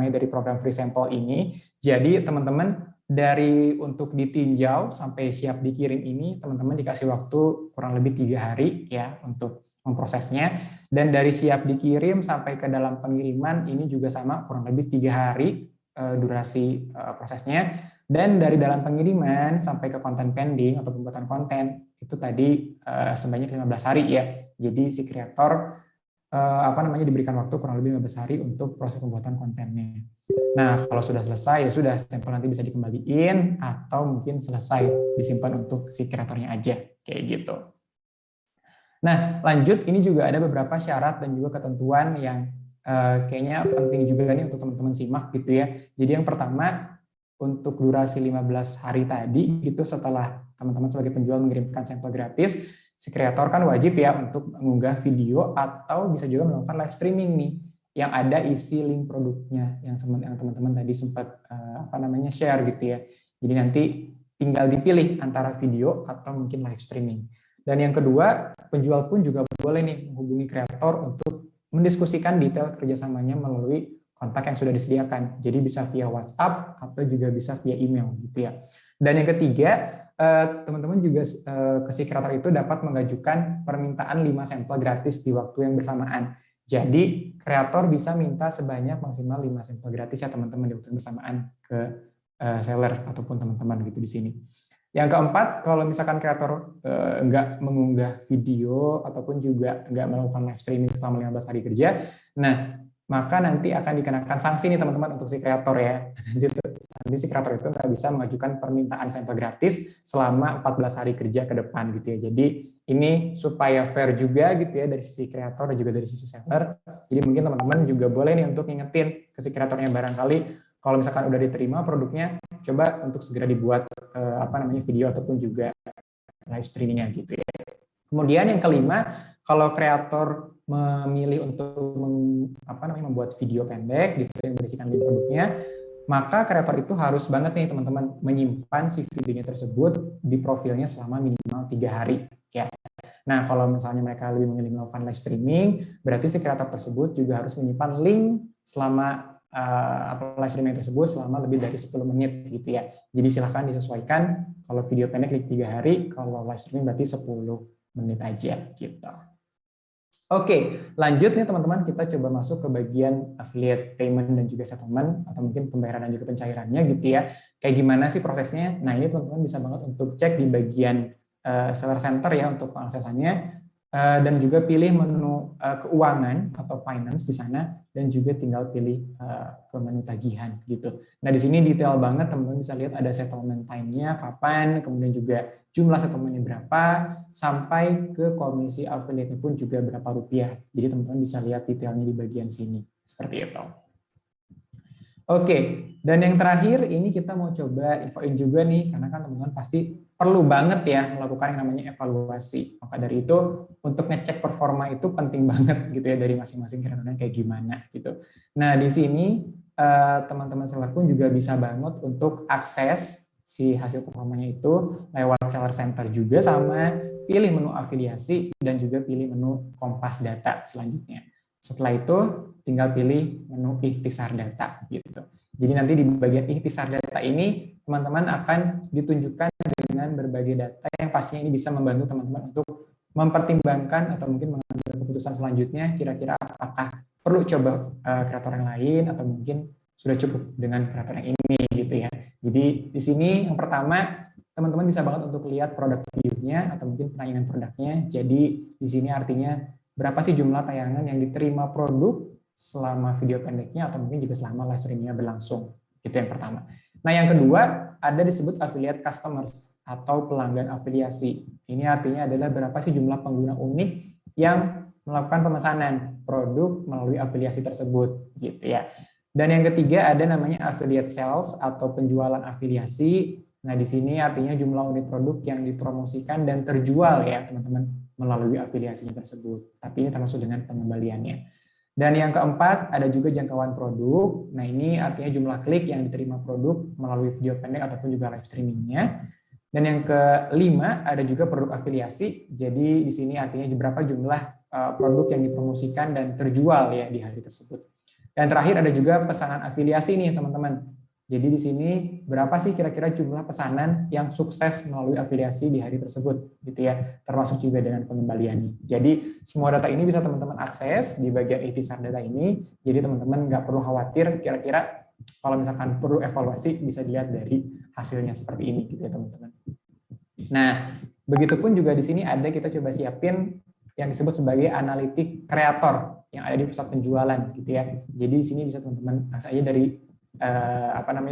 dari program free sample ini. Jadi teman-teman dari untuk ditinjau sampai siap dikirim ini, teman-teman dikasih waktu kurang lebih 3 hari ya untuk memprosesnya. Dan dari siap dikirim sampai ke dalam pengiriman ini juga sama, kurang lebih 3 hari durasi prosesnya. Dan dari dalam pengiriman sampai ke konten pending atau pembuatan konten itu tadi sebanyak 15 hari ya. Jadi si kreator diberikan waktu kurang lebih 15 hari untuk proses pembuatan kontennya. Nah, kalau sudah selesai ya sudah, sampel nanti bisa dikembaliin atau mungkin selesai disimpan untuk si kreatornya aja kayak gitu. Nah, lanjut ini juga ada beberapa syarat dan juga ketentuan yang kayaknya penting juga nih untuk teman-teman simak gitu ya. Jadi yang pertama untuk durasi 15 hari tadi gitu, setelah teman-teman sebagai penjual mengirimkan sampel gratis, si kreator kan wajib ya untuk mengunggah video atau bisa juga melakukan live streaming nih yang ada isi link produknya yang teman-teman tadi sempat share gitu ya. Jadi nanti tinggal dipilih antara video atau mungkin live streaming. Dan yang kedua, penjual pun juga boleh nih menghubungi kreator untuk mendiskusikan detail kerjasamanya melalui kontak yang sudah disediakan. Jadi bisa via WhatsApp atau juga bisa via email gitu ya. Dan yang ketiga, teman-teman juga ke si kreator itu dapat mengajukan permintaan 5 sampel gratis di waktu yang bersamaan. Jadi kreator bisa minta sebanyak maksimal 5 sampel gratis ya teman-teman di waktu yang bersamaan ke seller ataupun teman-teman gitu di sini. Yang keempat, kalau misalkan kreator nggak mengunggah video ataupun juga nggak melakukan live streaming selama 15 hari kerja, nah maka nanti akan dikenakan sanksi nih teman-teman untuk si kreator ya. Nanti si kreator itu nggak bisa mengajukan permintaan sampel gratis selama 14 hari kerja ke depan gitu ya. Jadi ini supaya fair juga gitu ya dari sisi kreator dan juga dari sisi seller. Jadi mungkin teman-teman juga boleh nih untuk ngingetin ke si kreatornya barangkali kalau misalkan udah diterima produknya, coba untuk segera dibuat video ataupun juga live streamingnya gitu ya. Kemudian yang kelima, kalau kreator memilih untuk membuat video pendek gitu yang berisikan link produknya, maka kreator itu harus banget nih teman-teman menyimpan si videonya tersebut di profilnya selama minimal 3 hari ya. Nah, kalau misalnya mereka lebih memilih melakukan live streaming, berarti si kreator tersebut juga harus menyimpan link selama live streaming tersebut selama lebih dari 10 menit gitu ya. Jadi silahkan disesuaikan, kalau video pendek klik 3 hari, kalau live streaming berarti 10 menit aja gitu. Oke, lanjut nih teman-teman, kita coba masuk ke bagian affiliate payment dan juga settlement atau mungkin pembayaran dan juga pencairannya gitu ya. Kayak gimana sih prosesnya? Nah, ini teman-teman bisa banget untuk cek di bagian seller center ya untuk pengaksesannya. Dan juga pilih menu keuangan atau finance di sana dan juga tinggal pilih ke menu tagihan gitu. Nah di sini detail banget teman-teman bisa lihat ada settlement time-nya kapan, kemudian juga jumlah settlement-nya berapa, sampai ke komisi affiliate pun juga berapa rupiah. Jadi teman-teman bisa lihat detailnya di bagian sini seperti itu. Oke, dan yang terakhir ini kita mau coba infoin juga nih, karena kan teman-teman pasti perlu banget ya melakukan yang namanya evaluasi. Maka dari itu untuk ngecek performa itu penting banget gitu ya dari masing-masing kreatornya kayak gimana gitu. Nah di sini teman-teman seller pun juga bisa banget untuk akses si hasil performanya itu lewat seller center juga, sama pilih menu afiliasi dan juga pilih menu kompas data selanjutnya. Setelah itu tinggal pilih menu ikhtisar data gitu. Jadi nanti di bagian ikhtisar data ini teman-teman akan ditunjukkan dengan berbagai data yang pastinya ini bisa membantu teman-teman untuk mempertimbangkan atau mungkin mengambil keputusan selanjutnya kira-kira apakah perlu coba kreator yang lain atau mungkin sudah cukup dengan kreator yang ini gitu ya. Jadi di sini yang pertama teman-teman bisa banget untuk lihat produk view-nya atau mungkin penayangan produknya. Jadi di sini artinya berapa sih jumlah tayangan yang diterima produk selama video pendeknya atau mungkin juga selama live streaming-nya berlangsung. Itu yang pertama. Nah, yang kedua ada disebut affiliate customers atau pelanggan afiliasi. Ini artinya adalah berapa sih jumlah pengguna unik yang melakukan pemesanan produk melalui afiliasi tersebut gitu ya. Dan yang ketiga ada namanya affiliate sales atau penjualan afiliasi. Nah, di sini artinya jumlah unit produk yang dipromosikan dan terjual ya, teman-teman, melalui afiliasinya tersebut. Tapi ini termasuk dengan pengembaliannya. Dan yang keempat, ada juga jangkauan produk. Nah, ini artinya jumlah klik yang diterima produk melalui video pendek ataupun juga live streamingnya. Dan yang kelima, ada juga produk afiliasi. Jadi di sini artinya berapa jumlah produk yang dipromosikan dan terjual ya di hari tersebut. Dan terakhir ada juga pesanan afiliasi nih, teman-teman. Jadi di sini berapa sih kira-kira jumlah pesanan yang sukses melalui afiliasi di hari tersebut, gitu ya. Termasuk juga dengan pengembaliannya. Jadi semua data ini bisa teman-teman akses di bagian ikhtisar data ini. Jadi teman-teman nggak perlu khawatir kira-kira kalau misalkan perlu evaluasi bisa dilihat dari hasilnya seperti ini, gitu ya teman-teman. Nah, begitupun juga di sini ada kita coba siapin yang disebut sebagai analitik kreator yang ada di pusat penjualan, gitu ya. Jadi di sini bisa teman-teman akses aja dari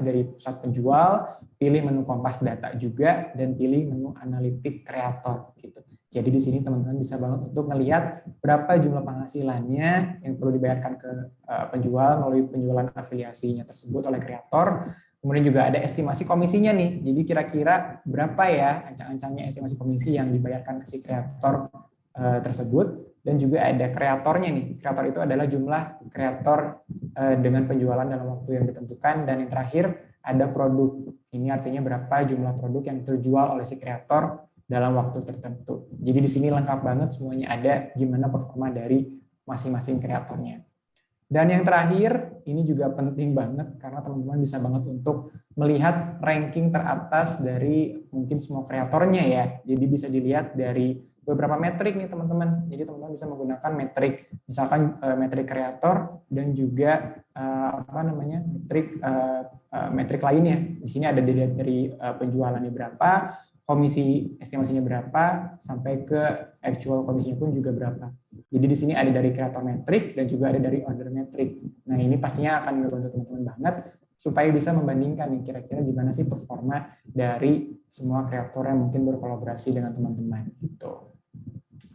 dari pusat penjual, pilih menu Kompas Data juga, dan pilih menu analitik kreator gitu. Jadi di sini teman-teman bisa banget untuk melihat berapa jumlah penghasilannya yang perlu dibayarkan ke penjual melalui penjualan afiliasinya tersebut oleh kreator. Kemudian juga ada estimasi komisinya nih. Jadi kira-kira berapa ya ancang-ancangnya estimasi komisi yang dibayarkan ke si kreator tersebut. Dan juga ada kreatornya nih. Kreator itu adalah jumlah kreator dengan penjualan dalam waktu yang ditentukan. Dan yang terakhir ada produk. Ini artinya berapa jumlah produk yang terjual oleh si kreator dalam waktu tertentu. Jadi di sini lengkap banget semuanya ada gimana performa dari masing-masing kreatornya. Dan yang terakhir, ini juga penting banget karena teman-teman bisa banget untuk melihat ranking teratas dari mungkin semua kreatornya ya. Jadi bisa dilihat dari beberapa metrik nih teman-teman. Jadi teman-teman bisa menggunakan metrik, misalkan metrik kreator dan juga metrik lainnya. Di sini ada dilihat dari penjualannya berapa, komisi estimasinya berapa, sampai ke actual komisinya pun juga berapa. Jadi di sini ada dari kreator metrik dan juga ada dari order metrik. Nah ini pastinya akan membantu teman-teman banget supaya bisa membandingkan nih kira-kira gimana sih performa dari semua kreator yang mungkin berkolaborasi dengan teman-teman gitu.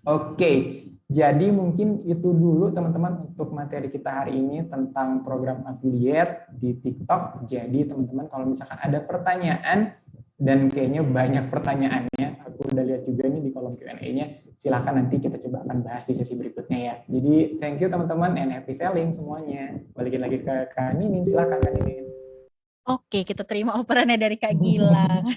Oke, jadi mungkin itu dulu teman-teman untuk materi kita hari ini tentang program affiliate di TikTok. Jadi teman-teman kalau misalkan ada pertanyaan, dan kayaknya banyak pertanyaannya, aku udah lihat juga nih di kolom Q&A-nya, silahkan nanti kita coba akan bahas di sesi berikutnya ya. Jadi thank you teman-teman and happy selling semuanya. Balikin lagi ke Kak Nining, silahkan Kak Nining. Oke, kita terima operannya dari Kak Gilang.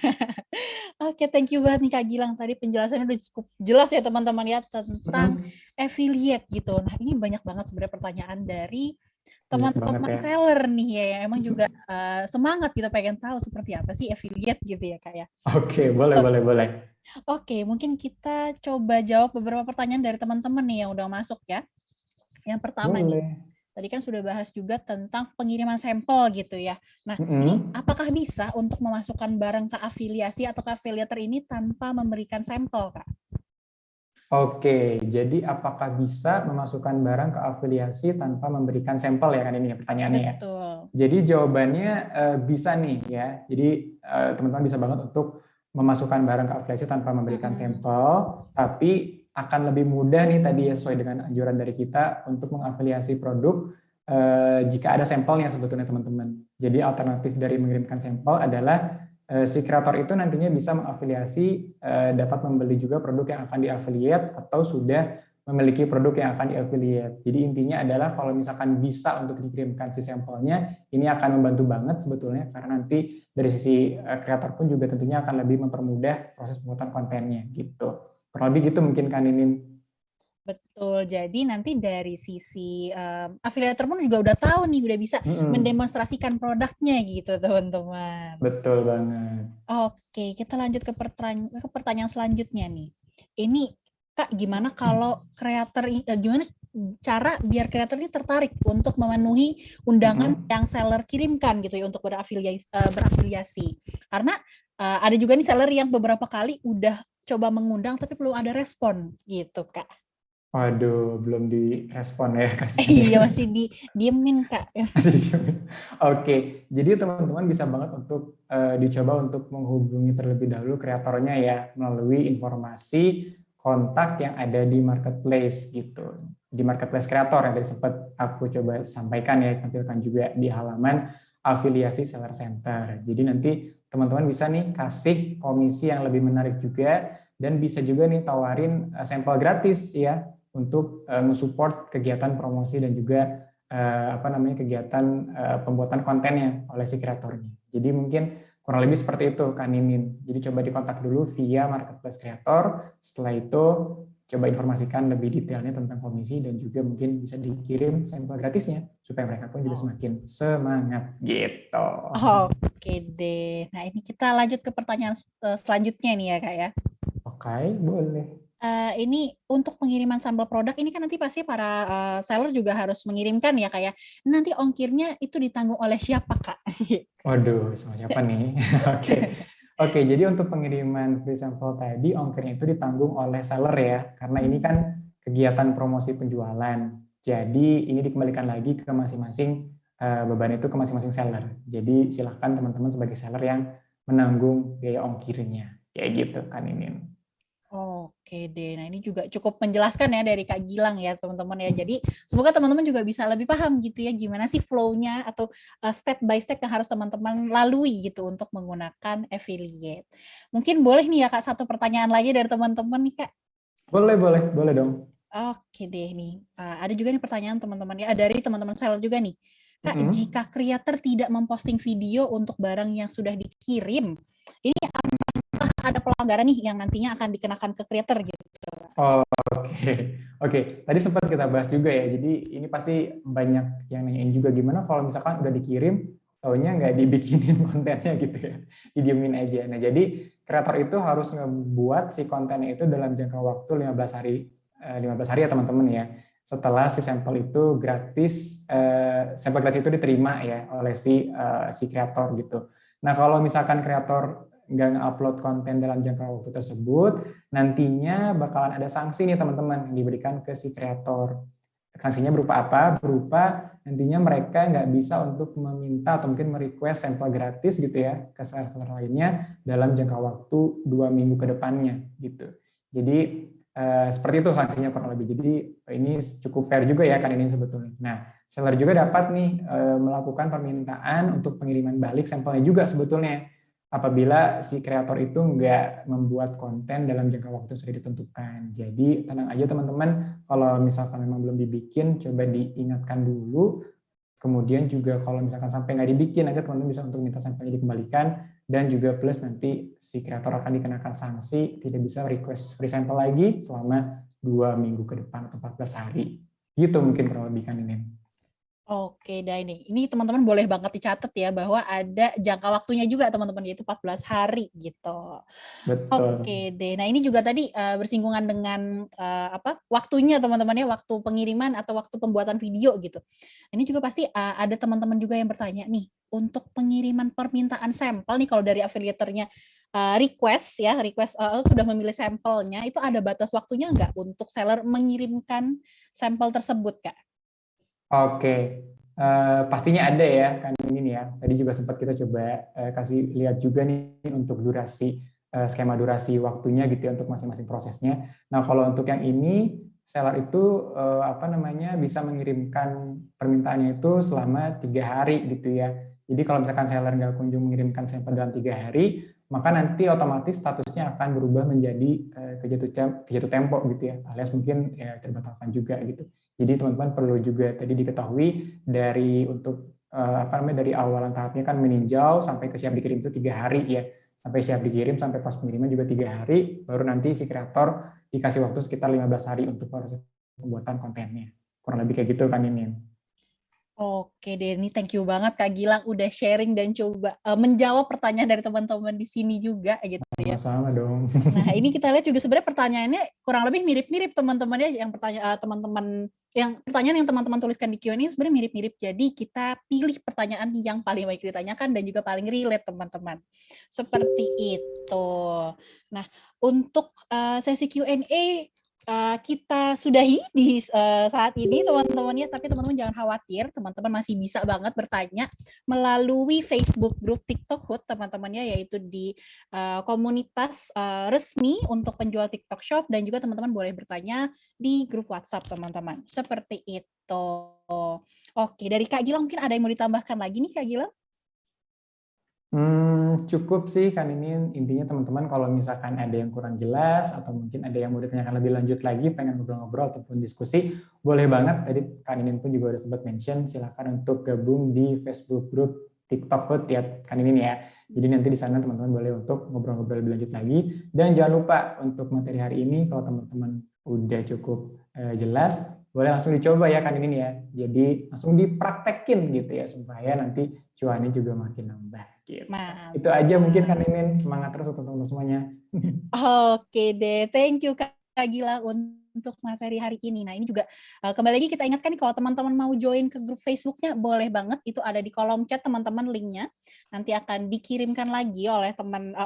Oke, thank you banget nih Kak Gilang. Tadi penjelasannya udah cukup jelas ya teman-teman ya tentang affiliate gitu. Nah ini banyak banget sebenarnya pertanyaan dari teman-teman seller nih ya, yang emang juga semangat gitu pengen tahu seperti apa sih affiliate gitu ya Kak ya. Oke, boleh. Oke, mungkin kita coba jawab beberapa pertanyaan dari teman-teman nih yang udah masuk ya. Yang pertama nih, tadi kan sudah bahas juga tentang pengiriman sampel gitu ya. Nah, ini apakah bisa untuk memasukkan barang ke afiliasi atau ke afiliator ini tanpa memberikan sampel, Kak? Oke, jadi apakah bisa memasukkan barang ke afiliasi tanpa memberikan sampel ya kan ini pertanyaannya ya? Betul. Jadi jawabannya bisa nih ya. Jadi teman-teman bisa banget untuk memasukkan barang ke afiliasi tanpa memberikan sampel, tapi akan lebih mudah nih tadi ya sesuai dengan anjuran dari kita untuk mengafiliasi produk jika ada sampelnya sebetulnya teman-teman. Jadi alternatif dari mengirimkan sampel adalah si kreator itu nantinya bisa mengafiliasi, dapat membeli juga produk yang akan diafiliate atau sudah memiliki produk yang akan diafiliate. Jadi intinya adalah kalau misalkan bisa untuk dikirimkan si sampelnya, ini akan membantu banget sebetulnya karena nanti dari sisi kreator pun juga tentunya akan lebih mempermudah proses pembuatan kontennya gitu. Kurang lebih gitu mungkin Kak Ninin. Betul, jadi nanti dari sisi afiliator pun juga udah tahu nih, udah bisa mendemonstrasikan produknya gitu teman-teman. Betul banget. Oke, kita lanjut ke pertanyaan selanjutnya nih. Ini Kak, gimana kalau gimana cara biar kreator ini tertarik untuk memenuhi undangan yang seller kirimkan gitu ya untuk berafiliasi. Karena ada juga nih seller yang beberapa kali udah coba mengundang tapi belum ada respon gitu Kak. Waduh, belum direspon ya kasihan. Iya, masih diemin Kak. Masih diemin. Oke, jadi teman-teman bisa banget untuk dicoba untuk menghubungi terlebih dahulu kreatornya ya melalui informasi kontak yang ada di marketplace gitu. Di marketplace kreator yang tadi sempat aku coba sampaikan ya, tampilkan juga di halaman afiliasi seller center. Jadi nanti teman-teman bisa nih kasih komisi yang lebih menarik juga dan bisa juga nih tawarin sampel gratis ya untuk mensupport kegiatan promosi dan juga kegiatan pembuatan kontennya oleh si kreatornya. Jadi mungkin kurang lebih seperti itu Kak Ninin. Jadi coba dikontak dulu via marketplace kreator. Setelah itu coba informasikan lebih detailnya tentang komisi dan juga mungkin bisa dikirim sampel gratisnya supaya mereka pun juga semakin semangat gitu. Oke deh. Nah, ini kita lanjut ke pertanyaan selanjutnya nih ya, Kak ya. Oke, boleh. Ini untuk pengiriman sampel produk ini kan nanti pasti para seller juga harus mengirimkan ya, Kak ya. Nanti ongkirnya itu ditanggung oleh siapa, Kak? Waduh, sama siapa nih? Oke. Oke, jadi untuk pengiriman free sampel tadi ongkirnya itu ditanggung oleh seller ya, karena ini kan kegiatan promosi penjualan. Jadi ini dikembalikan lagi ke masing-masing beban itu ke masing-masing seller. Jadi silahkan teman-teman sebagai seller yang menanggung biaya ongkirnya. Kayak gitu kan ini. Oke deh, nah ini juga cukup menjelaskan ya dari Kak Gilang ya teman-teman ya. Jadi semoga teman-teman juga bisa lebih paham gitu ya gimana sih flow-nya atau step by step yang harus teman-teman lalui gitu untuk menggunakan affiliate. Mungkin boleh nih ya Kak satu pertanyaan lagi dari teman-teman nih Kak. Boleh dong. Oke deh nih, ada juga nih pertanyaan teman-teman ya dari teman-teman seller juga nih. Kak, jika creator tidak memposting video untuk barang yang sudah dikirim, ini ada pelanggaran nih yang nantinya akan dikenakan ke creator gitu. Oke. Tadi sempat kita bahas juga ya. Jadi ini pasti banyak yang nanyain juga gimana kalau misalkan udah dikirim, taunya nggak dibikinin kontennya gitu ya, didiemin aja. Nah jadi kreator itu harus ngebuat si kontennya itu dalam jangka waktu 15 hari, 15 hari ya teman-teman ya. Setelah si sampel itu gratis, sampel gratis itu diterima ya oleh si kreator gitu. Nah kalau misalkan kreator nggak nge-upload konten dalam jangka waktu tersebut, nantinya bakalan ada sanksi nih teman-teman yang diberikan ke si kreator. Sanksinya berupa apa? Berupa nantinya mereka nggak bisa untuk meminta atau mungkin merequest sampel gratis gitu ya ke seller lainnya dalam jangka waktu 2 minggu ke depannya gitu. Jadi seperti itu sanksinya kurang lebih. Jadi ini cukup fair juga ya kan ini sebetulnya. Nah, seller juga dapat nih melakukan permintaan untuk pengiriman balik sampelnya juga sebetulnya apabila si kreator itu nggak membuat konten dalam jangka waktu yang sudah ditentukan. Jadi tenang aja teman-teman, kalau misalkan memang belum dibikin, coba diingatkan dulu. Kemudian juga kalau misalkan sampai nggak dibikin, aja teman-teman bisa untuk minta sampelnya dikembalikan. Dan juga plus nanti si kreator akan dikenakan sanksi, tidak bisa request free sample lagi selama 2 minggu ke depan atau 14 hari. Gitu mungkin kurang lebih kan ini. Oke, dah ini teman-teman boleh banget dicatat ya bahwa ada jangka waktunya juga teman-teman yaitu 14 hari gitu. Betul. Oke deh. Nah, ini juga tadi bersinggungan dengan waktunya teman-teman ya, waktu pengiriman atau waktu pembuatan video gitu. Ini juga pasti ada teman-teman juga yang bertanya nih, untuk pengiriman permintaan sampel nih kalau dari affiliatornya request sudah memilih sampelnya, itu ada batas waktunya nggak untuk seller mengirimkan sampel tersebut, Kak? Oke, pastinya ada ya kan ini ya. Tadi juga sempat kita coba kasih lihat juga nih untuk durasi skema durasi waktunya gitu ya untuk masing-masing prosesnya. Nah kalau untuk yang ini seller itu bisa mengirimkan permintaannya itu selama 3 hari gitu ya. Jadi kalau misalkan seller nggak kunjung mengirimkan sampel dalam 3 hari, maka nanti otomatis statusnya akan berubah menjadi kejatuh tempo gitu ya, alias mungkin ya terbatalkan juga gitu. Jadi teman-teman perlu juga tadi diketahui dari untuk dari awalan tahapnya kan meninjau sampai ke siap dikirim itu 3 hari ya, sampai siap dikirim sampai pas pengiriman juga 3 hari, baru nanti si kreator dikasih waktu sekitar 15 hari untuk proses pembuatan kontennya. Kurang lebih kayak gitu kan ini. Oke deh, ini thank you banget Kak Gilang udah sharing dan coba menjawab pertanyaan dari teman-teman di sini juga gitu ya. Sama-sama dong. Nah, ini kita lihat juga sebenarnya pertanyaannya kurang lebih mirip-mirip teman-teman ya, yang pertanyaan yang teman-teman tuliskan di Q&A sebenarnya mirip-mirip. Jadi kita pilih pertanyaan yang paling baik ditanyakan dan juga paling relate teman-teman. Seperti itu. Nah, untuk sesi Q&A kita sudahi di saat ini teman-teman ya, tapi teman-teman jangan khawatir, teman-teman masih bisa banget bertanya melalui Facebook grup TikTok Hood teman-teman ya, yaitu di komunitas resmi untuk penjual TikTok Shop, dan juga teman-teman boleh bertanya di grup WhatsApp teman-teman. Seperti itu. Oke, dari Kak Gilang mungkin ada yang mau ditambahkan lagi nih Kak Gilang? Cukup sih kan ini intinya teman-teman kalau misalkan ada yang kurang jelas atau mungkin ada yang mau ditanyakan lebih lanjut lagi, pengen ngobrol-ngobrol ataupun diskusi, boleh banget. Tadi Kak Inin pun juga udah sempat mention, silakan untuk gabung di Facebook group TikTok Hood ya kan ini nih ya. Jadi nanti di sana teman-teman boleh untuk ngobrol-ngobrol lebih lanjut lagi. Dan jangan lupa untuk materi hari ini kalau teman-teman udah cukup jelas, boleh langsung dicoba ya kan ini nih ya. Jadi langsung dipraktekin gitu ya supaya nanti cuannya juga makin nambah gitu. Itu aja mungkin kan ini, semangat terus untuk teman-teman semuanya. Oke deh, thank you Kak Gilang untuk materi hari ini. Nah, ini juga kembali lagi kita ingatkan nih, kalau teman-teman mau join ke grup Facebooknya, boleh banget, itu ada di kolom chat teman-teman linknya. Nanti akan dikirimkan lagi oleh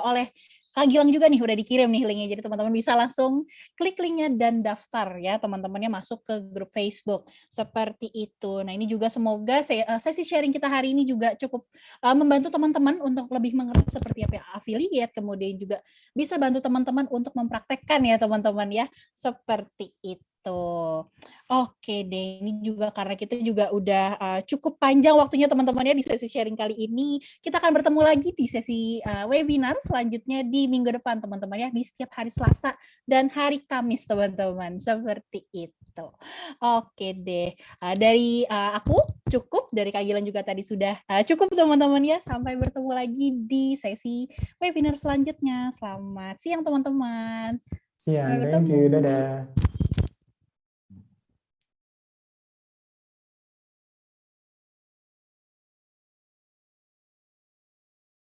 oleh Kak Gilang juga nih, udah dikirim nih linknya. Jadi teman-teman bisa langsung klik linknya dan daftar ya, teman-temannya masuk ke grup Facebook. Seperti itu. Nah, ini juga semoga sesi sharing kita hari ini juga cukup membantu teman-teman untuk lebih mengerti seperti apa affiliate, kemudian juga bisa bantu teman-teman untuk mempraktekkan ya teman-teman ya, seperti itu. Oke deh, ini juga karena kita juga udah cukup panjang waktunya teman-teman ya di sesi sharing kali ini. Kita akan bertemu lagi di sesi webinar selanjutnya di minggu depan teman-teman ya, di setiap hari Selasa dan hari Kamis teman-teman, seperti itu. Oke deh, dari aku cukup, dari Kak Gilang juga tadi sudah cukup teman-teman ya. Sampai bertemu lagi di sesi webinar selanjutnya. Selamat siang teman-teman. Siang, thank you, dadah.